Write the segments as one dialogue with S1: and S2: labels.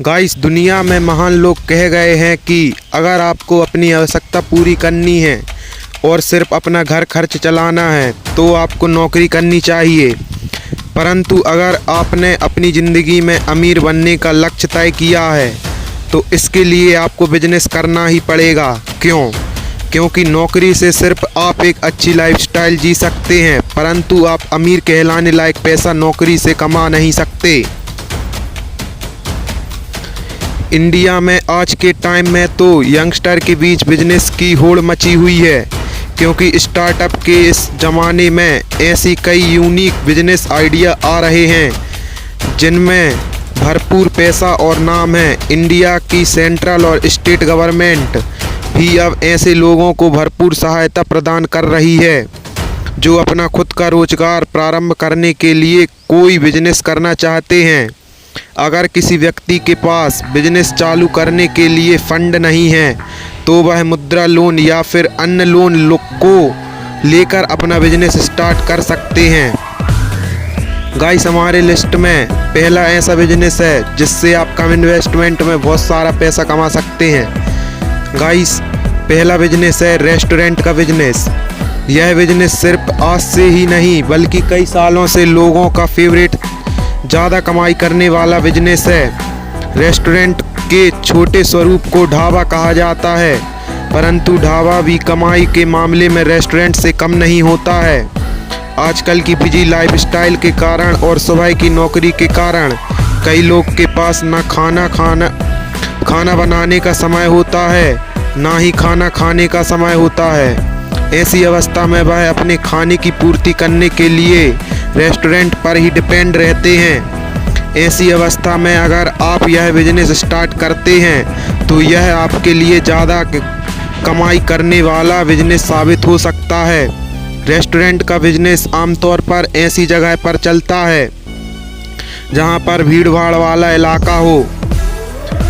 S1: Guys, दुनिया में महान लोग कह गए हैं कि अगर आपको अपनी आवश्यकता पूरी करनी है और सिर्फ अपना घर खर्च चलाना है तो आपको नौकरी करनी चाहिए। परंतु अगर आपने अपनी ज़िंदगी में अमीर बनने का लक्ष्य तय किया है तो इसके लिए आपको बिजनेस करना ही पड़ेगा। क्यों? क्योंकि नौकरी से सिर्फ आप एक अच्छी लाइफस्टाइल जी सकते हैं, परंतु आप अमीर कहलाने लायक पैसा नौकरी से कमा नहीं सकते। इंडिया में आज के टाइम में तो यंगस्टर के बीच बिजनेस की होड़ मची हुई है, क्योंकि स्टार्टअप के इस ज़माने में ऐसी कई यूनिक बिजनेस आइडिया आ रहे हैं जिनमें भरपूर पैसा और नाम है। इंडिया की सेंट्रल और स्टेट गवर्नमेंट भी अब ऐसे लोगों को भरपूर सहायता प्रदान कर रही है जो अपना खुद का रोजगार प्रारंभ करने के लिए कोई बिजनेस करना चाहते हैं। अगर किसी व्यक्ति के पास बिजनेस चालू करने के लिए फंड नहीं है तो वह मुद्रा लोन या फिर अन्य लोन को लेकर अपना बिजनेस स्टार्ट कर सकते हैं। गाइस, हमारे लिस्ट में पहला ऐसा बिजनेस है जिससे आप कम इन्वेस्टमेंट में बहुत सारा पैसा कमा सकते हैं। गाइस, पहला बिजनेस है रेस्टोरेंट का बिजनेस। यह बिजनेस सिर्फ आज से ही नहीं बल्कि कई सालों से लोगों का फेवरेट ज़्यादा कमाई करने वाला बिजनेस है। रेस्टोरेंट के छोटे स्वरूप को ढाबा कहा जाता है, परंतु ढाबा भी कमाई के मामले में रेस्टोरेंट से कम नहीं होता है। आजकल की बिजी लाइफस्टाइल के कारण और सुबह की नौकरी के कारण कई लोग के पास ना खाना बनाने का समय होता है, ना ही खाना खाने का समय होता है। ऐसी अवस्था में वह अपने खाने की पूर्ति करने के लिए रेस्टोरेंट पर ही डिपेंड रहते हैं। ऐसी अवस्था में अगर आप यह बिजनेस स्टार्ट करते हैं तो यह आपके लिए ज़्यादा कमाई करने वाला बिजनेस साबित हो सकता है। रेस्टोरेंट का बिजनेस आमतौर पर ऐसी जगह पर चलता है जहां पर भीड़ भाड़ वाला इलाका हो।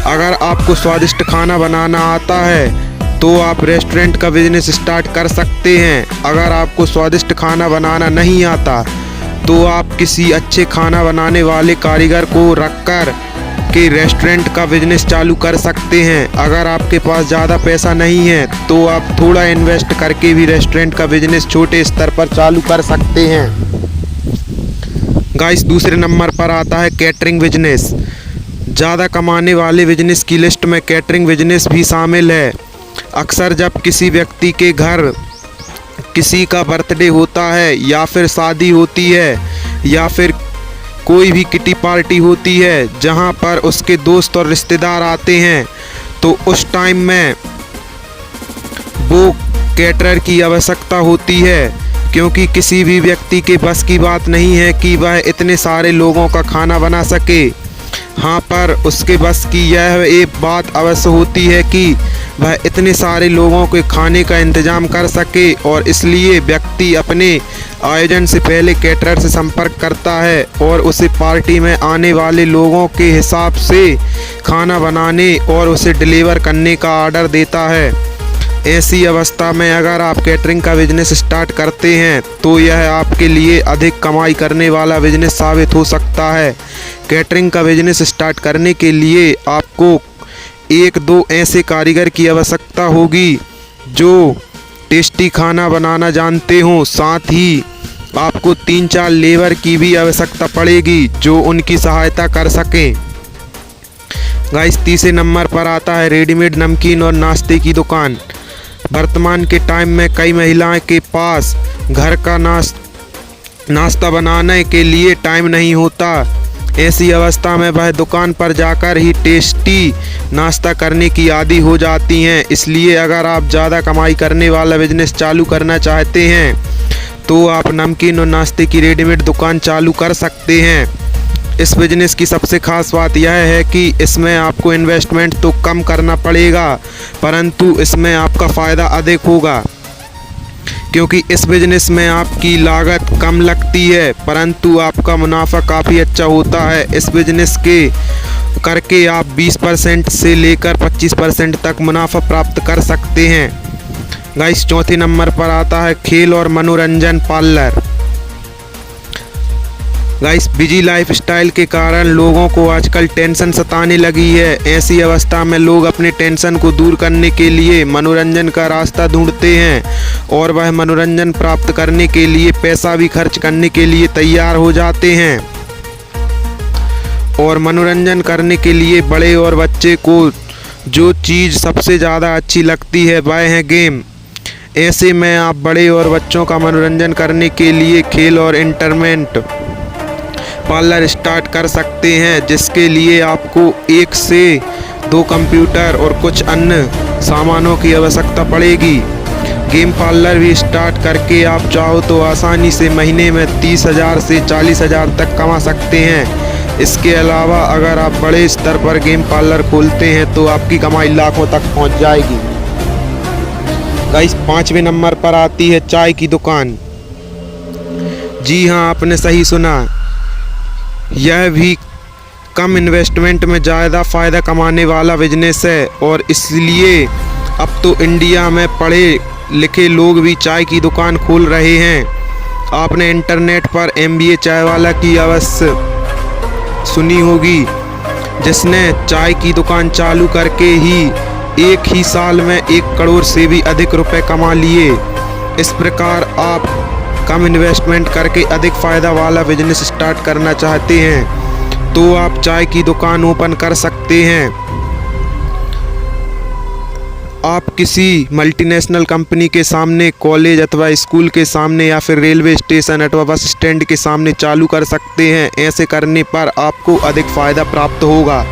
S1: अगर आपको स्वादिष्ट खाना बनाना आता है तो आप रेस्टोरेंट का बिजनेस स्टार्ट कर सकते हैं। अगर आपको स्वादिष्ट खाना बनाना नहीं आता तो आप किसी अच्छे खाना बनाने वाले कारीगर को रखकर के रेस्टोरेंट का बिजनेस चालू कर सकते हैं। अगर आपके पास ज़्यादा पैसा नहीं है तो आप थोड़ा इन्वेस्ट करके भी रेस्टोरेंट का बिजनेस छोटे स्तर पर चालू कर सकते हैं। गाइस, दूसरे नंबर पर आता है कैटरिंग बिजनेस। ज़्यादा कमाने वाले बिजनेस की लिस्ट में कैटरिंग बिजनेस भी शामिल है। अक्सर जब किसी व्यक्ति के घर किसी का बर्थडे होता है या फिर शादी होती है या फिर कोई भी किटी पार्टी होती है जहां पर उसके दोस्त और रिश्तेदार आते हैं तो उस टाइम में वो कैटरर की आवश्यकता होती है, क्योंकि किसी भी व्यक्ति के बस की बात नहीं है कि वह इतने सारे लोगों का खाना बना सके। हाँ, पर उसके बस की यह एक बात अवश्य होती है कि वह इतने सारे लोगों के खाने का इंतजाम कर सके, और इसलिए व्यक्ति अपने आयोजन से पहले कैटरर से संपर्क करता है और उसे पार्टी में आने वाले लोगों के हिसाब से खाना बनाने और उसे डिलीवर करने का ऑर्डर देता है। ऐसी अवस्था में अगर आप कैटरिंग का बिजनेस स्टार्ट करते हैं तो यह आपके लिए अधिक कमाई करने वाला बिजनेस साबित हो सकता है। कैटरिंग का बिजनेस स्टार्ट करने के लिए आपको एक दो ऐसे कारीगर की आवश्यकता होगी जो टेस्टी खाना बनाना जानते हों। साथ ही आपको 3-4 लेबर की भी आवश्यकता पड़ेगी जो उनकी सहायता कर सकें। गाइस, तीसरे नंबर पर आता है रेडीमेड नमकीन और नाश्ते की दुकान। वर्तमान के टाइम में कई महिलाएं के पास घर का नाश्ता बनाने के लिए टाइम नहीं होता। ऐसी अवस्था में वह दुकान पर जाकर ही टेस्टी नाश्ता करने की आदी हो जाती हैं। इसलिए अगर आप ज़्यादा कमाई करने वाला बिजनेस चालू करना चाहते हैं तो आप नमकीन और नाश्ते की रेडीमेड दुकान चालू कर सकते हैं। इस बिजनेस की सबसे खास बात यह है कि इसमें आपको इन्वेस्टमेंट तो कम करना पड़ेगा, परंतु इसमें आपका फ़ायदा अधिक होगा, क्योंकि इस बिजनेस में आपकी लागत कम लगती है परंतु आपका मुनाफा काफ़ी अच्छा होता है। इस बिजनेस के करके आप 20% से लेकर 25% तक मुनाफा प्राप्त कर सकते हैं। गाइस, चौथे नंबर पर आता है खेल और मनोरंजन पार्लर। गाइस, बिजी लाइफस्टाइल के कारण लोगों को आजकल टेंशन सताने लगी है। ऐसी अवस्था में लोग अपने टेंशन को दूर करने के लिए मनोरंजन का रास्ता ढूंढते हैं और वह मनोरंजन प्राप्त करने के लिए पैसा भी खर्च करने के लिए तैयार हो जाते हैं। और मनोरंजन करने के लिए बड़े और बच्चे को जो चीज़ सबसे ज़्यादा अच्छी लगती है वह है गेम। ऐसे में आप बड़े और बच्चों का मनोरंजन करने के लिए खेल और इंटरटेनमेंट पार्लर स्टार्ट कर सकते हैं, जिसके लिए आपको 1 से 2 कंप्यूटर और कुछ अन्य सामानों की आवश्यकता पड़ेगी। गेम पार्लर भी स्टार्ट करके आप चाहो तो आसानी से महीने में 30,000 से 40,000 तक कमा सकते हैं। इसके अलावा अगर आप बड़े स्तर पर गेम पार्लर खोलते हैं तो आपकी कमाई लाखों तक पहुंच जाएगी। गाइस, 5वें नंबर पर आती है चाय की दुकान। जी हाँ, आपने सही सुना। यह भी कम इन्वेस्टमेंट में ज़्यादा फ़ायदा कमाने वाला बिजनेस है और इसलिए अब तो इंडिया में पढ़े लिखे लोग भी चाय की दुकान खोल रहे हैं। आपने इंटरनेट पर MBA चाय वाला की अवश्य सुनी होगी, जिसने चाय की दुकान चालू करके ही एक ही साल में 1 करोड़ से भी अधिक रुपए कमा लिए। इस प्रकार आप कम इन्वेस्टमेंट करके अधिक फ़ायदा वाला बिजनेस स्टार्ट करना चाहते हैं तो आप चाय की दुकान ओपन कर सकते हैं। आप किसी मल्टीनेशनल कंपनी के सामने, कॉलेज अथवा स्कूल के सामने या फिर रेलवे स्टेशन अथवा बस स्टैंड के सामने चालू कर सकते हैं। ऐसे करने पर आपको अधिक फ़ायदा प्राप्त होगा।